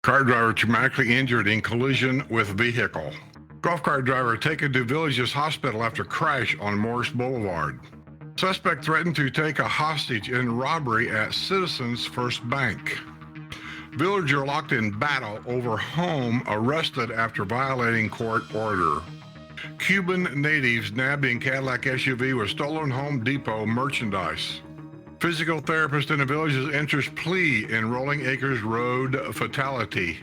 Car driver traumatically injured in collision with vehicle. Golf cart driver taken to Villages Hospital after crash on Morris Boulevard. Suspect threatened to take a hostage in robbery at Citizens First Bank. Villager locked in battle over home arrested after violating court order. Cuban natives nabbed in Cadillac SUV with stolen Home Depot merchandise. Physical therapist in the Villages enters plea in Rolling Acres Road fatality.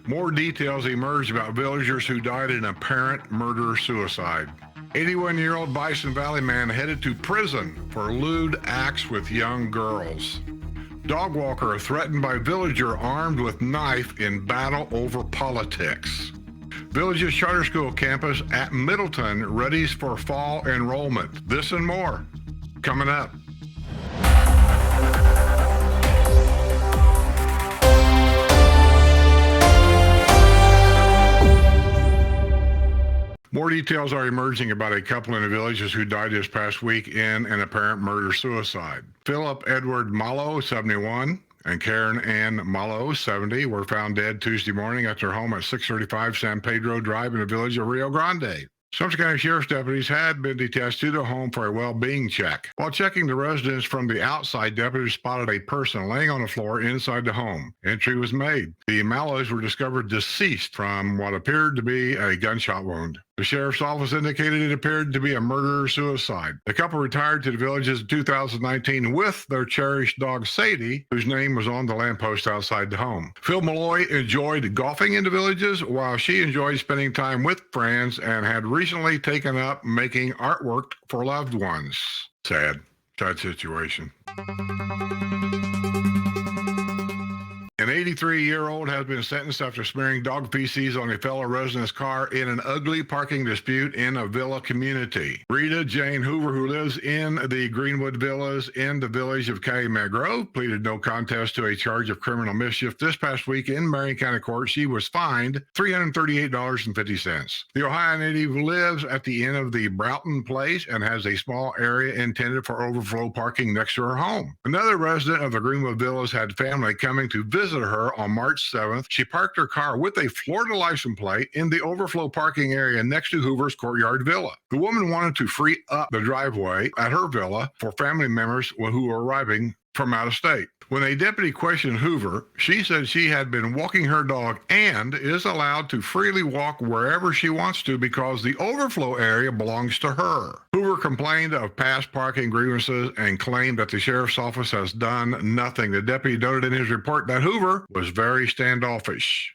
More details emerged about villagers who died in apparent murder-suicide. 81-year-old Bison Valley man headed to prison for lewd acts with young girls. Dog walker threatened by villager armed with knife in battle over politics. Villages Charter School campus at Middleton readies for fall enrollment. This and more coming up. More details are emerging about a couple in the Villages who died this past week in an apparent murder-suicide. Philip Edward Malo, 71, and Karen Ann Malo, 70, were found dead Tuesday morning at their home at 635 San Pedro Drive in the village of Rio Grande. Sumter County Sheriff's deputies had been detached to the home for a well-being check. While checking the residence from the outside, deputies spotted a person laying on the floor inside the home. Entry was made. The Malos were discovered deceased from what appeared to be a gunshot wound. The sheriff's office indicated it appeared to be a murder-suicide. The couple retired to the Villages in 2019 with their cherished dog Sadie, whose name was on the lamppost outside the home. Phil Malloy enjoyed golfing in the Villages, while she enjoyed spending time with friends and had recently taken up making artwork for loved ones. Sad situation. An 83-year-old has been sentenced after smearing dog feces on a fellow resident's car in an ugly parking dispute in a villa community. Rita Jane Hoover, who lives in the Greenwood Villas in the village of Calumet Grove, pleaded no contest to a charge of criminal mischief this past week in Marion County Court. She was fined $338.50. The Ohio native lives at the end of the Broughton Place and has a small area intended for overflow parking next to her home. Another resident of the Greenwood Villas had family coming to visit her on March 7th. She parked her car with a Florida license plate in the overflow parking area next to Hoover's Courtyard Villa. The woman wanted to free up the driveway at her villa for family members who were arriving from out of state. When a deputy questioned Hoover, she said she had been walking her dog and is allowed to freely walk wherever she wants to because the overflow area belongs to her. Hoover complained of past parking grievances and claimed that the sheriff's office has done nothing. The deputy noted in his report that Hoover was very standoffish.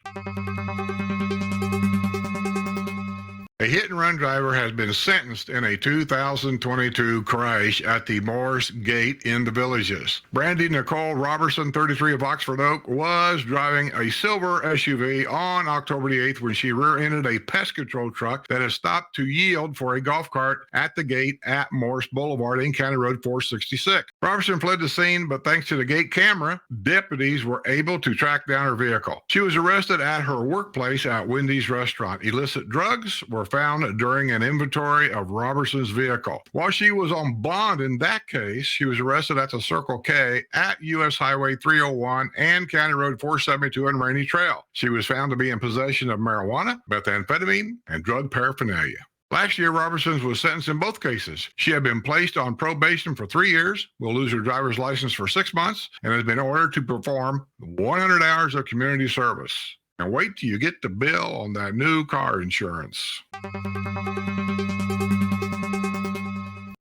A hit-and-run driver has been sentenced in a 2022 crash at the Morris Gate in the Villages. Brandy Nicole Robertson, 33 of Oxford Oak, was driving a silver SUV on October the 8th when she rear-ended a pest control truck that had stopped to yield for a golf cart at the gate at Morris Boulevard in County Road 466. Robertson fled the scene, but thanks to the gate camera, deputies were able to track down her vehicle. She was arrested at her workplace at Wendy's restaurant. Illicit drugs were found during an inventory of Robertson's vehicle. While she was on bond in that case, she was arrested at the Circle K at U.S. Highway 301 and County Road 472 and Rainy Trail. She was found to be in possession of marijuana, methamphetamine, and drug paraphernalia. Last year, Robertson was sentenced in both cases. She had been placed on probation for 3 years, will lose her driver's license for 6 months, and has been ordered to perform 100 hours of community service. And wait till you get the bill on that new car insurance.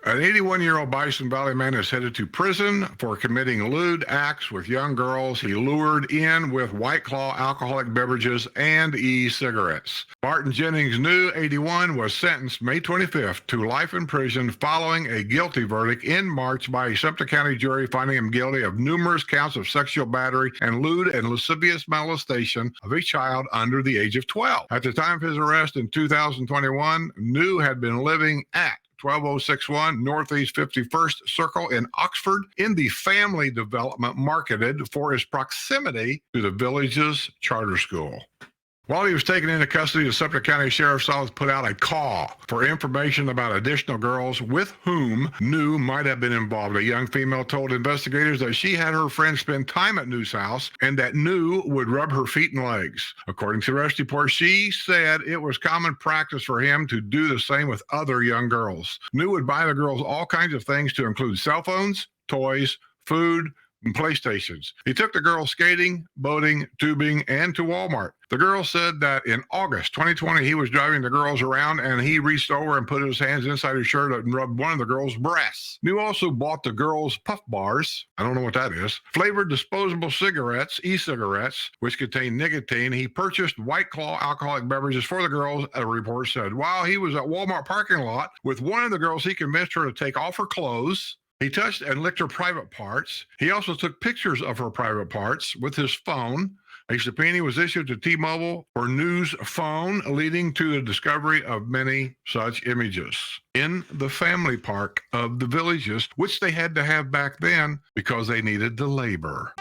An 81-year-old Bison Valley man is headed to prison for committing lewd acts with young girls he lured in with White Claw alcoholic beverages and e-cigarettes. Martin Jennings, new 81, was sentenced May 25th to life in prison following a guilty verdict in March by a Sumter County jury finding him guilty of numerous counts of sexual battery and lewd and lascivious molestation of a child under the age of 12. At the time of his arrest in 2021, New had been living at 12061 Northeast 51st Circle in Oxford in the family development marketed for his proximity to the Villages Charter School. While he was taken into custody, the Sumter County Sheriff's Office put out a call for information about additional girls with whom New might have been involved. A young female told investigators that she had her friends spend time at New's house and that New would rub her feet and legs. According to the arrest report, she said it was common practice for him to do the same with other young girls. New would buy the girls all kinds of things to include cell phones, toys, food, and PlayStations. He took the girls skating, boating, tubing, and to Walmart. The girl said that in August 2020, he was driving the girls around and he reached over and put his hands inside his shirt and rubbed one of the girls' breasts. New also bought the girls puff bars, I don't know what that is, flavored disposable cigarettes, e-cigarettes, which contain nicotine. He purchased White Claw alcoholic beverages for the girls, a report said. While he was at Walmart parking lot with one of the girls, he convinced her to take off her clothes. He touched and licked her private parts. He also took pictures of her private parts with his phone. A subpoena was issued to T-Mobile for New's phone, leading to the discovery of many such images in the family park of the Villages, which they had to have back then because they needed the labor.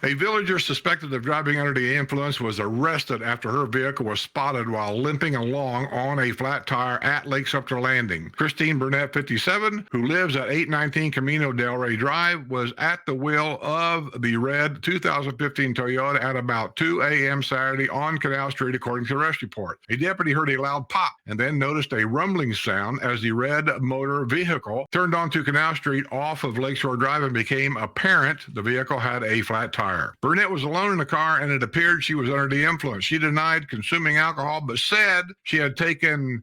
A villager suspected of driving under the influence was arrested after her vehicle was spotted while limping along on a flat tire at Lake Sumter Landing. Christine Burnett, 57, who lives at 819 Camino del Rey Drive, was at the wheel of the red 2015 Toyota at about 2 a.m. Saturday on Canal Street, according to the arrest report. A deputy heard a loud pop and then noticed a rumbling sound as the red motor vehicle turned onto Canal Street off of Lakeshore Drive and became apparent the vehicle had a flat tire. Burnett was alone in the car and it appeared she was under the influence. She denied consuming alcohol, but said she had taken,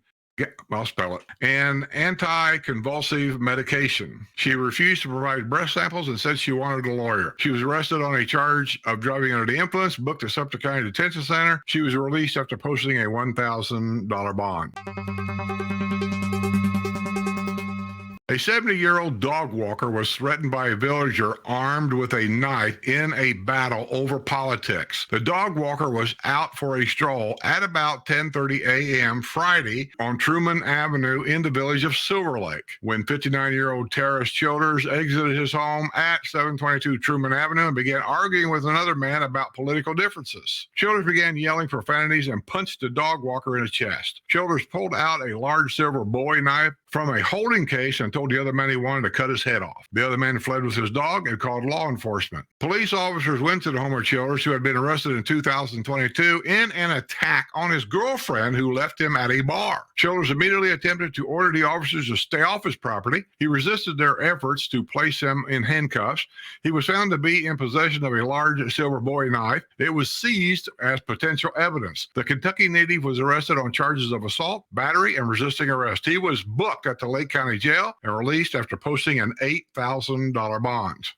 I'll spell it, an anti-convulsive medication. She refused to provide breath samples and said she wanted a lawyer. She was arrested on a charge of driving under the influence, booked at Sumter County Detention Center. She was released after posting a $1,000 bond. A 70-year-old dog walker was threatened by a villager armed with a knife in a battle over politics. The dog walker was out for a stroll at about 10:30 a.m. Friday on Truman Avenue in the village of Silver Lake when 59-year-old Terrace Childers exited his home at 722 Truman Avenue and began arguing with another man about political differences. Childers began yelling profanities and punched the dog walker in the chest. Childers pulled out a large silver bowie knife from a holding case and told the other man he wanted to cut his head off. The other man fled with his dog and called law enforcement. Police officers went to the home of Childers, who had been arrested in 2022 in an attack on his girlfriend who left him at a bar. Childers immediately attempted to order the officers to stay off his property. He resisted their efforts to place him in handcuffs. He was found to be in possession of a large silver bowie knife. It was seized as potential evidence. The Kentucky native was arrested on charges of assault, battery, and resisting arrest. He was booked at the Lake County Jail and released after posting an $8,000 bond.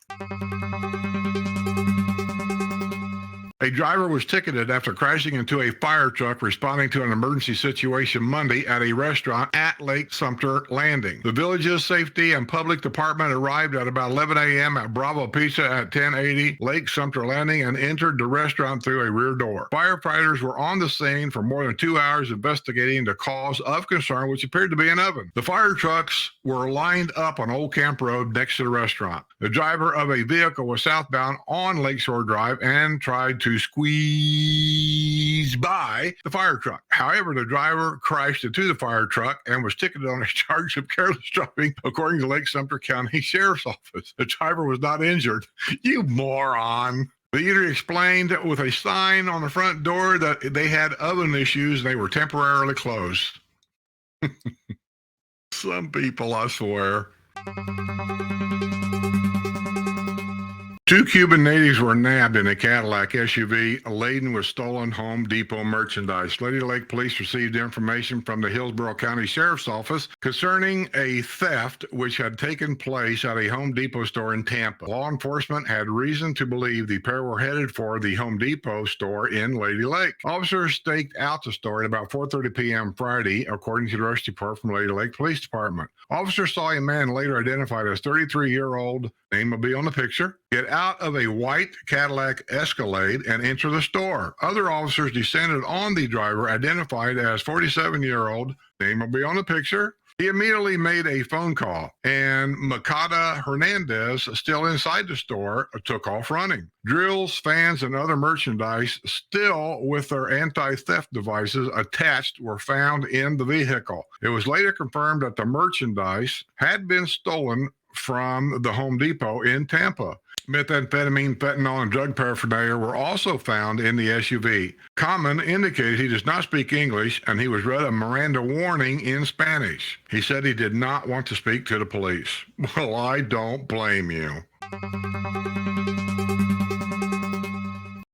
A driver was ticketed after crashing into a fire truck responding to an emergency situation Monday at a restaurant at Lake Sumter Landing. The village's safety and public department arrived at about 11 a.m. at Bravo Pizza at 1080 Lake Sumter Landing and entered the restaurant through a rear door. Firefighters were on the scene for more than 2 hours investigating the cause of concern, which appeared to be an oven. The fire trucks were lined up on Old Camp Road next to the restaurant. The driver of a vehicle was southbound on Lakeshore Drive and tried to squeeze by the fire truck. However, the driver crashed into the fire truck and was ticketed on a charge of careless driving, according to Lake Sumter County Sheriff's Office. The driver was not injured. You moron. The eatery explained with a sign on the front door that they had oven issues and they were temporarily closed. Some people, I swear. 2 Cuban natives were nabbed in a Cadillac SUV laden with stolen Home Depot merchandise. Lady Lake police received information from the Hillsborough County Sheriff's Office concerning a theft which had taken place at a Home Depot store in Tampa. Law enforcement had reason to believe the pair were headed for the Home Depot store in Lady Lake. Officers staked out the store at about 4:30 p.m. Friday, according to the arrest report from Lady Lake Police Department. Officers saw a man later identified as 33-year-old, name will be on the picture, get out of a white Cadillac Escalade and enter the store. Other officers descended on the driver, identified as 47-year-old, name will be on the picture, He immediately made a phone call, and Makata Hernandez, still inside the store, took off running. Drills, fans, and other merchandise, still with their anti theft devices attached, were found in the vehicle. It was later confirmed that the merchandise had been stolen from the Home Depot in Tampa. Methamphetamine, fentanyl, and drug paraphernalia were also found in the SUV. Common indicated he does not speak English and he was read a Miranda warning in Spanish. He said he did not want to speak to the police. Well, I don't blame you.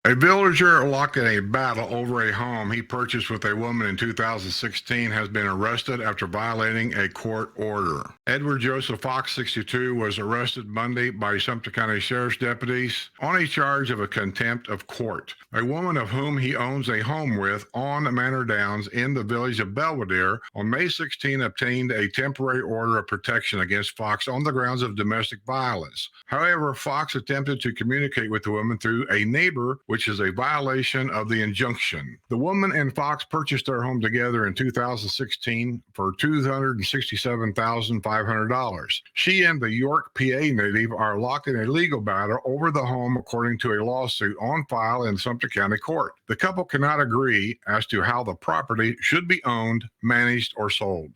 A villager locked in a battle over a home he purchased with a woman in 2016 has been arrested after violating a court order. Edward Joseph Fox, 62, was arrested Monday by Sumter County Sheriff's deputies on a charge of a contempt of court. A woman of whom he owns a home with on Manor Downs in the village of Belvedere on May 16 obtained a temporary order of protection against Fox on the grounds of domestic violence. However, Fox attempted to communicate with the woman through a neighbor, which is a violation of the injunction. The woman and Fox purchased their home together in 2016 for $267,500. She and the York, PA native are locked in a legal battle over the home, according to a lawsuit on file in Sumter County Court. The couple cannot agree as to how the property should be owned, managed, or sold.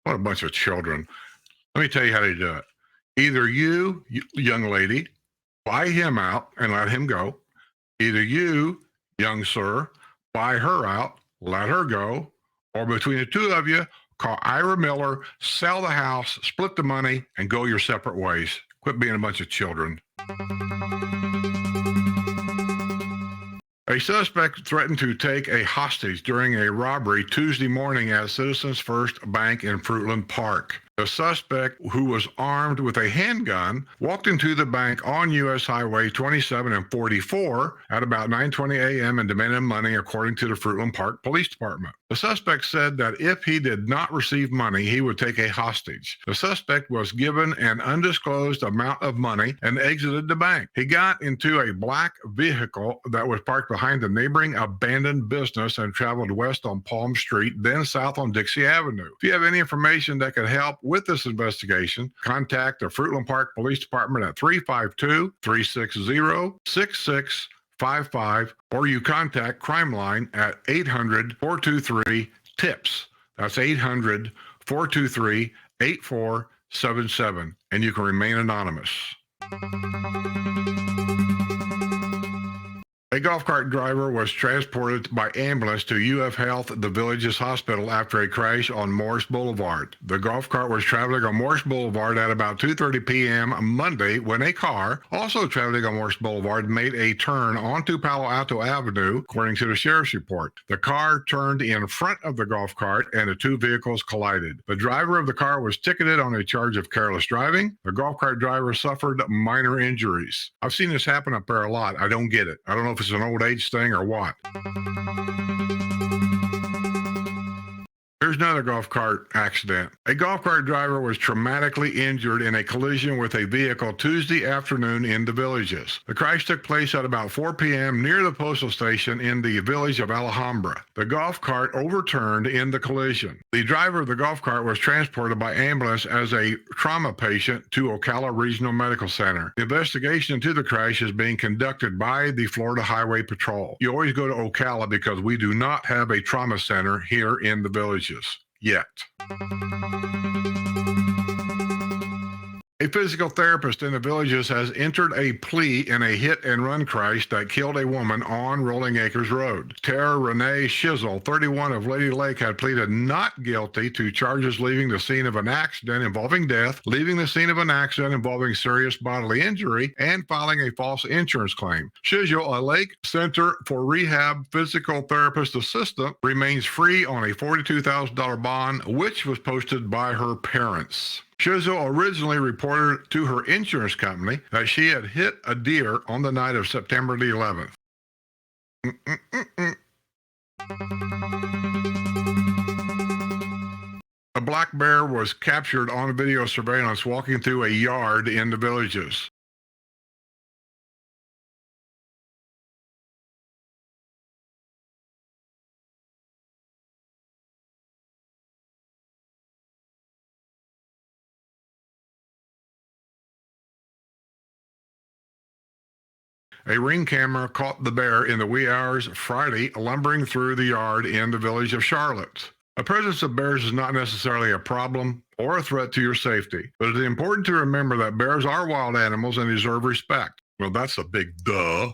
What a bunch of children. Let me tell you how to do it. Either you, young lady, buy him out and let him go. Either you, young sir, buy her out, let her go, or between the two of you, call Ira Miller, sell the house, split the money, and go your separate ways. Quit being a bunch of children. A suspect threatened to take a hostage during a robbery Tuesday morning at Citizens First Bank in Fruitland Park. The suspect, who was armed with a handgun, walked into the bank on U.S. Highway 27 and 44 at about 9:20 a.m. and demanded money, according to the Fruitland Park Police Department. The suspect said that if he did not receive money, he would take a hostage. The suspect was given an undisclosed amount of money and exited the bank. He got into a black vehicle that was parked behind the neighboring abandoned business and traveled west on Palm Street, then south on Dixie Avenue. If you have any information that could help with this investigation, contact the Fruitland Park Police Department at 352-360-6655, or you contact Crime Line at 800-423-TIPS. That's 800-423-8477, and you can remain anonymous. A golf cart driver was transported by ambulance to UF Health, the village's hospital, after a crash on Morris Boulevard. The golf cart was traveling on Morris Boulevard at about 2:30 p.m. Monday when a car, also traveling on Morris Boulevard, made a turn onto Palo Alto Avenue, according to the sheriff's report. The car turned in front of the golf cart and the two vehicles collided. The driver of the car was ticketed on a charge of careless driving. The golf cart driver suffered minor injuries. I've seen this happen up there a lot. I don't get it. I don't know if it's an old age thing or what. Here's another golf cart accident. A golf cart driver was traumatically injured in a collision with a vehicle Tuesday afternoon in the Villages. The crash took place at about 4 p.m. near the postal station in the village of Alhambra. The golf cart overturned in the collision. The driver of the golf cart was transported by ambulance as a trauma patient to Ocala Regional Medical Center. The investigation into the crash is being conducted by the Florida Highway Patrol. You always go to Ocala because we do not have a trauma center here in the Villages yet. A physical therapist in the Villages has entered a plea in a hit-and-run crash that killed a woman on Rolling Acres Road. Tara Renee Shizzle, 31, of Lady Lake, had pleaded not guilty to charges leaving the scene of an accident involving death, leaving the scene of an accident involving serious bodily injury, and filing a false insurance claim. Shizzle, a Lake Center for Rehab physical therapist assistant, remains free on a $42,000 bond, which was posted by her parents. Shizzle originally reported to her insurance company that she had hit a deer on the night of September the 11th. A black bear was captured on video surveillance walking through a yard in the Villages. A Ring camera caught the bear in the wee hours Friday lumbering through the yard in the village of Charlotte. The presence of bears is not necessarily a problem or a threat to your safety, but it is important to remember that bears are wild animals and deserve respect. Well, that's a big duh.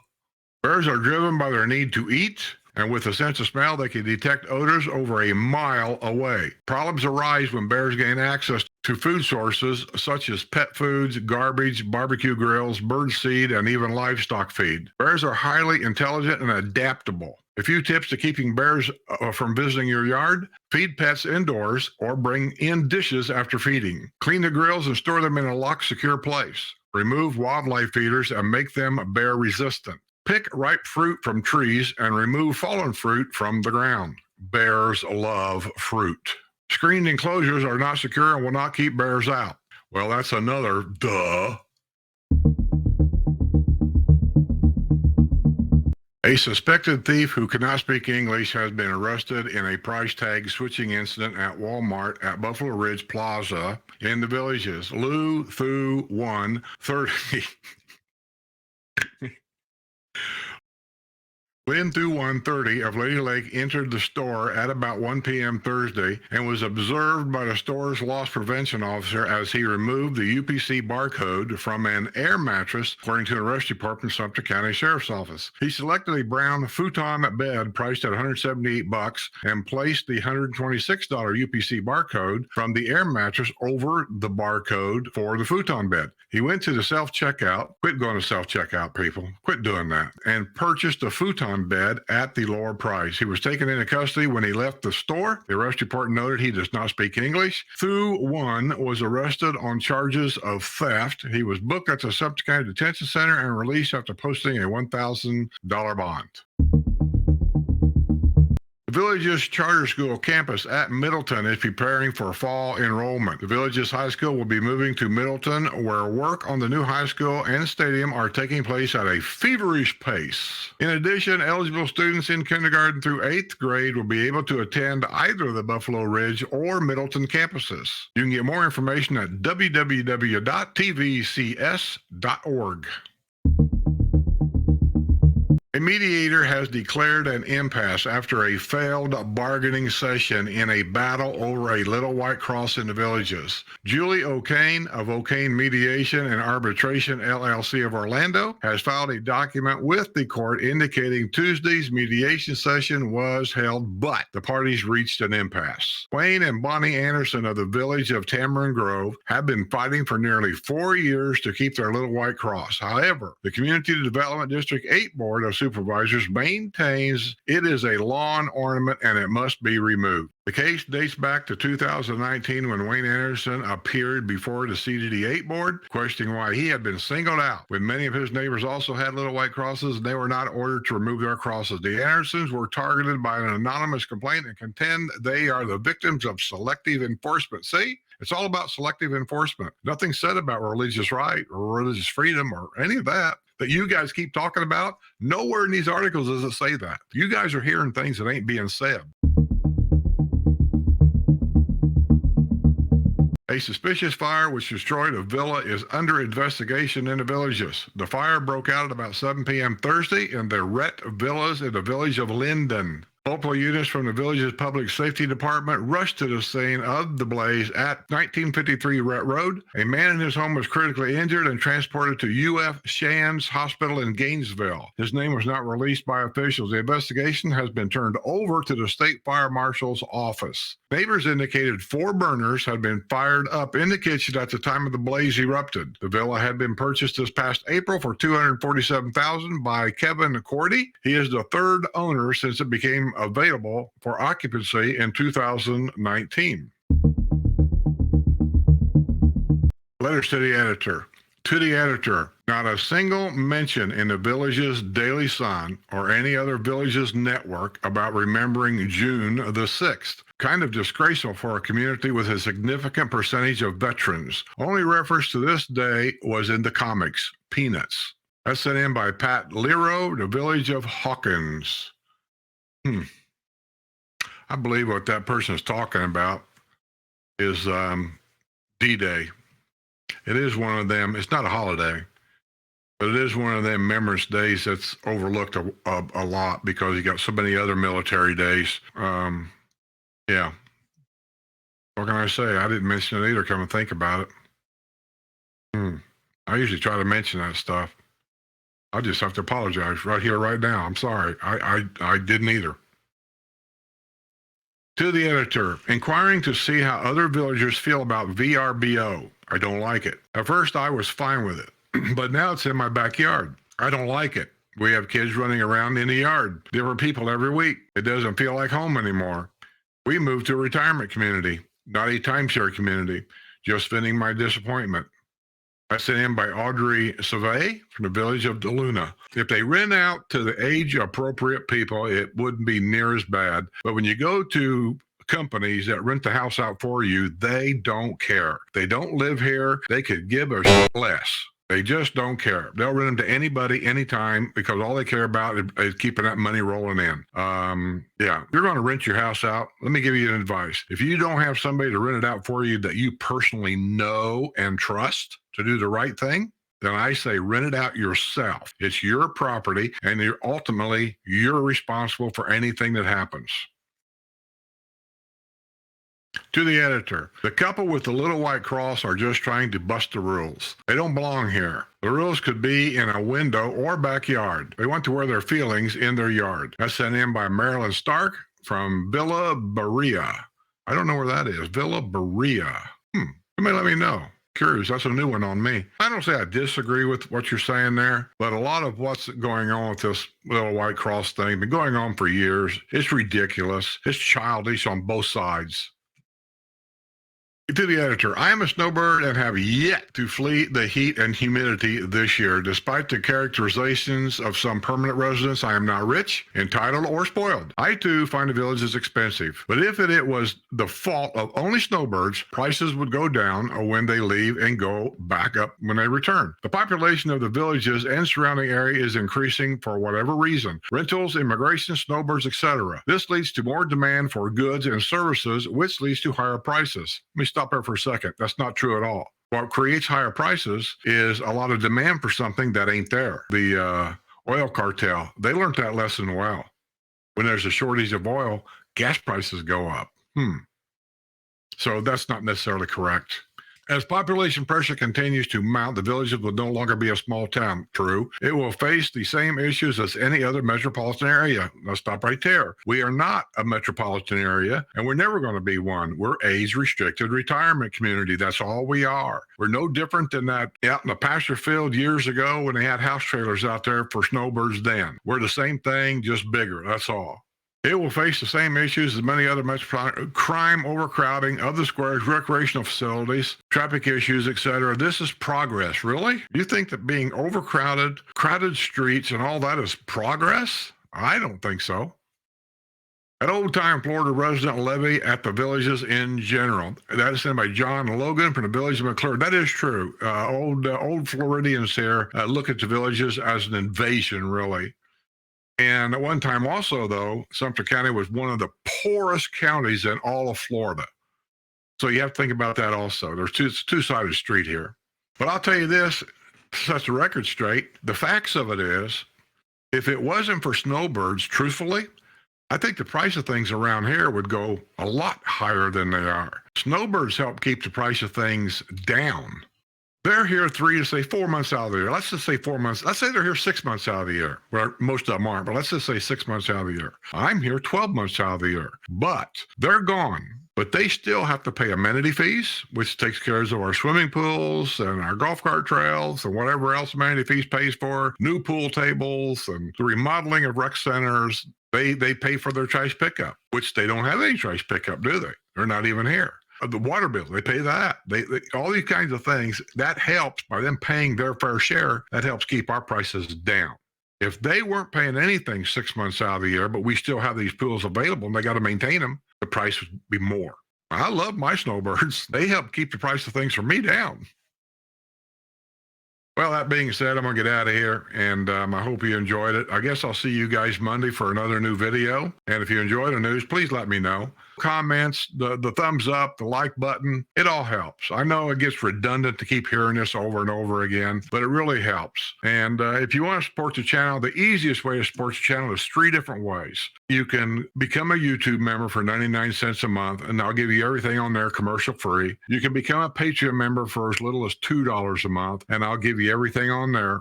Bears are driven by their need to eat, and with a sense of smell, they can detect odors over a mile away. Problems arise when bears gain access to food sources such as pet foods, garbage, barbecue grills, bird seed, and even livestock feed. Bears are highly intelligent and adaptable. A few tips to keeping bears from visiting your yard: feed pets indoors or bring in dishes after feeding. Clean the grills and store them in a locked, secure place. Remove wildlife feeders and make them bear resistant. Pick ripe fruit from trees and remove fallen fruit from the ground. Bears love fruit. Screened enclosures are not secure and will not keep bears out. Well, that's another duh. A suspected thief who cannot speak English has been arrested in a price tag switching incident at Walmart at Buffalo Ridge Plaza in the Villages. Lu Thu 1, 30. Lynn Thu 130 of Lady Lake entered the store at about 1 p.m. Thursday and was observed by the store's loss prevention officer as he removed the UPC barcode from an air mattress, according to an arrest report from Sumter County Sheriff's Office. He selected a brown futon bed priced at $178 and placed the $126 UPC barcode from the air mattress over the barcode for the futon bed. He went to the self-checkout. Quit going to self-checkout, people. Quit doing that. And purchased a futon bed at the lower price. He was taken into custody when he left the store. The arrest report noted he does not speak English. Thu 1 was arrested on charges of theft. He was booked at the Sumter County Detention Center and released after posting a $1,000 bond. The Villages Charter School campus at Middleton is preparing for fall enrollment. The Villages High School will be moving to Middleton, where work on the new high school and stadium are taking place at a feverish pace. In addition, eligible students in kindergarten through 8th grade will be able to attend either the Buffalo Ridge or Middleton campuses. You can get more information at www.tvcs.org. A mediator has declared an impasse after a failed bargaining session in a battle over a little white cross in the Villages. Julie O'Kane of O'Kane Mediation and Arbitration LLC of Orlando has filed a document with the court indicating Tuesday's mediation session was held, but the parties reached an impasse. Wayne and Bonnie Anderson of the village of Tamarind Grove have been fighting for nearly 4 years to keep their little white cross. However, the Community Development District 8 Board of Supervisors maintains it is a lawn ornament and it must be removed. The case dates back to 2019 when Wayne Anderson appeared before the CDD-8 board, questioning why he had been singled out, when many of his neighbors also had little white crosses and they were not ordered to remove their crosses. The Andersons were targeted by an anonymous complaint and contend they are the victims of selective enforcement. See? It's all about selective enforcement. Nothing said about religious right or religious freedom or any of that you guys keep talking about. Nowhere in these articles does it say that. You guys are hearing things that ain't being said. A suspicious fire which destroyed a villa is under investigation in the Villages. The fire broke out at about 7 p.m. Thursday in the Rhett Villas in the village of Linden. Multiple units from the village's public safety department rushed to the scene of the blaze at 1953 Rhett Road. A man in his home was critically injured and transported to UF Shands Hospital in Gainesville. His name was not released by officials. The investigation has been turned over to the state fire marshal's office. Neighbors indicated 4 burners had been fired up in the kitchen at the time of the blaze erupted. The villa had been purchased this past April for $247,000 by Kevin Cordy. He is the 3rd owner since it became available for occupancy in 2019. Letters to the editor. To the editor, not a single mention in the Villages Daily Sun or any other Villages network about remembering June the 6th. Kind of disgraceful for a community with a significant percentage of veterans. Only reference to this day was in the comics, Peanuts. That's sent in by Pat Lero, the village of Hawkins. I believe what that person is talking about is D-Day. It is one of them. It's not a holiday, But it is one of them Remembrance Days that's overlooked a lot because you got so many other military days. Yeah. What can I say? I didn't mention it either. Come and think about it. I usually try to mention that stuff. I just have to apologize right here, right now. I'm sorry. I didn't either. To the editor, inquiring to see how other villagers feel about VRBO. I don't like it. At first, I was fine with it, but now it's in my backyard. I don't like it. We have kids running around in the yard, different people every week. It doesn't feel like home anymore. We moved to a retirement community, not a timeshare community. Just venting my disappointment. I sent in by Audrey Sauvé from the village of DeLuna. If they rent out to the age-appropriate people, it wouldn't be near as bad. But when you go to companies that rent the house out for you, they don't care. They don't live here. They could give a shit less. They just don't care. They'll rent them to anybody, anytime, because all they care about is keeping that money rolling in. Yeah, if you're going to rent your house out, let me give you an advice. If you don't have somebody to rent it out for you that you personally know and trust to do the right thing, then I say rent it out yourself. It's your property, and you're responsible for anything that happens. To the editor, the couple with the little white cross are just trying to bust the rules. They don't belong here. The rules could be in a window or backyard. They want to wear their feelings in their yard. That's sent in by Marilyn Stark from Villa Berea. I don't know where that is. Villa Berea. Somebody let me know. Curious. That's a new one on me. I don't say I disagree with what you're saying there, but a lot of what's going on with this little white cross thing been going on for years. It's ridiculous. It's childish on both sides. To the editor, I am a snowbird and have yet to flee the heat and humidity this year. Despite the characterizations of some permanent residents, I am not rich, entitled, or spoiled. I too find the village is expensive. But if it was the fault of only snowbirds, prices would go down when they leave and go back up when they return. The population of the villages and surrounding area is increasing for whatever reason. Rentals, immigration, snowbirds, etc. This leads to more demand for goods and services, which leads to higher prices. Let me stop there for a second. That's not true at all. What creates higher prices is a lot of demand for something that ain't there. The oil cartel, they learned that lesson well. When there's a shortage of oil, gas prices go up. So that's not necessarily correct. As population pressure continues to mount, the villages will no longer be a small town. True. It will face the same issues as any other metropolitan area. Let's stop right there. We are not a metropolitan area, and we're never going to be one. We're age-restricted retirement community. That's all we are. We're no different than that out in the pasture field years ago when they had house trailers out there for snowbirds then. We're the same thing, just bigger. That's all. It will face the same issues as many other metropolitan: crime, overcrowding, other squares, recreational facilities, traffic issues, etc. This is progress, really? Do you think that being overcrowded, crowded streets, and all that is progress? I don't think so. An old-time Florida resident levy at the villages in general. That is sent by John Logan from the village of McClure. That is true. Old Floridians here look at the villages as an invasion, really. And at one time also, though, Sumter County was one of the poorest counties in all of Florida. So you have to think about that also. There's two-sided street here. But I'll tell you this, to set the record straight, the facts of it is, if it wasn't for snowbirds, truthfully, I think the price of things around here would go a lot higher than they are. Snowbirds help keep the price of things down. They're here 4 months out of the year. Let's just say 4 months. Let's say they're here 6 months out of the year. Well, most of them aren't, but let's just say 6 months out of the year. I'm here 12 months out of the year, but they're gone. But they still have to pay amenity fees, which takes care of our swimming pools and our golf cart trails and whatever else amenity fees pays for, new pool tables and the remodeling of rec centers. They pay for their trash pickup, which they don't have any trash pickup, do they? They're not even here. The water bill, they pay that. They all these kinds of things, that helps by them paying their fair share. That helps keep our prices down. If they weren't paying anything 6 months out of the year, but we still have these pools available and they got to maintain them, the price would be more. I love my snowbirds. They help keep the price of things for me down. Well, that being said, I'm going to get out of here, and I hope you enjoyed it. I guess I'll see you guys Monday for another new video. And if you enjoy the news, please let me know. comments, the thumbs up, the like button, it all helps. I know it gets redundant to keep hearing this over and over again, but it really helps. And if you want to support the channel, the easiest way to support the channel is 3 different ways. You can become a YouTube member for 99 cents a month, and I'll give you everything on there commercial free. You can become a Patreon member for as little as $2 a month, and I'll give you everything on there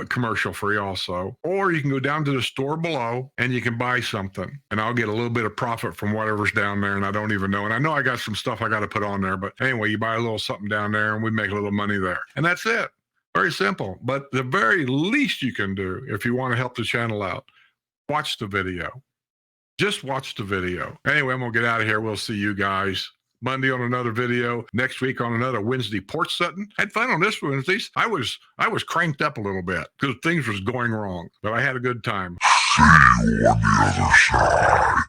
commercial free also. Or you can go down to the store below and you can buy something, and I'll get a little bit of profit from whatever's down there, and I don't even know. And I know I got some stuff I got to put on there, but anyway, you buy a little something down there and we make a little money there. And that's it. Very simple. But the very least you can do if you want to help the channel out, watch the video. Just watch the video. Anyway, I'm going to get out of here. We'll see you guys Monday on another video, next week on another Wednesday porch setting. Had fun on this Wednesday. I was cranked up a little bit because things was going wrong, but I had a good time. See you on the other side.